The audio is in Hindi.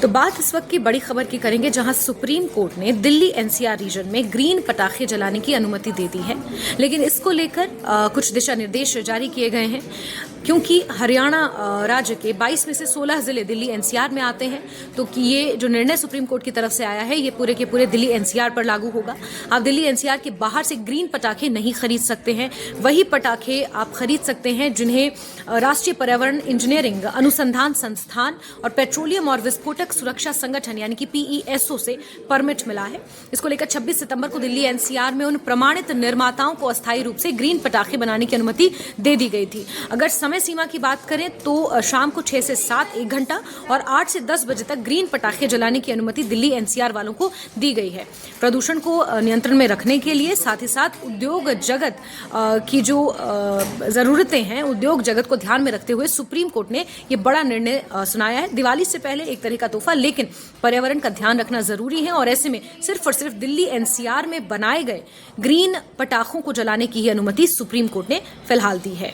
तो बात इस वक्त की बड़ी खबर की करेंगे, जहां सुप्रीम कोर्ट ने दिल्ली एनसीआर रीजन में ग्रीन पटाखे जलाने की अनुमति दे दी है। लेकिन इसको लेकर कुछ दिशा निर्देश जारी किए गए हैं, क्योंकि हरियाणा राज्य के 22 में से 16 जिले दिल्ली एनसीआर में आते हैं। तो कि ये जो निर्णय सुप्रीम कोर्ट की तरफ से आया है, ये पूरे के पूरे दिल्ली एनसीआर पर लागू होगा। आप दिल्ली एनसीआर के बाहर से ग्रीन पटाखे नहीं खरीद सकते हैं। वही पटाखे आप खरीद सकते हैं जिन्हें राष्ट्रीय पर्यावरण इंजीनियरिंग अनुसंधान संस्थान और पेट्रोलियम और विस्फोटक सुरक्षा संगठन यानी कि PESO से परमिट मिला है। इसको लेकर 26 सितंबर को दिल्ली एनसीआर में उन प्रमाणित निर्माताओं को अस्थायी रूप से ग्रीन पटाखे बनाने की अनुमति दे दी गई थी। अगर समय सीमा की बात करें तो शाम को 6 से 7 1 घंटा और 8 से 10 बजे तक ग्रीन पटाखे जलाने की अनुमति दिल्ली एनसीआर वालों को दी गई है। प्रदूषण को नियंत्रण में रखने के लिए साथ ही साथ उद्योग जगत की जो जरूरतें हैं, उद्योग जगत को ध्यान में रखते हुए सुप्रीम कोर्ट ने ये बड़ा निर्णय सुनाया है। दिवाली से पहले एक तरह का तोहफा, लेकिन पर्यावरण का ध्यान रखना जरूरी है और ऐसे में सिर्फ और सिर्फ दिल्ली एनसीआर में बनाए गए ग्रीन पटाखों को जलाने की ही अनुमति सुप्रीम कोर्ट ने फिलहाल दी है।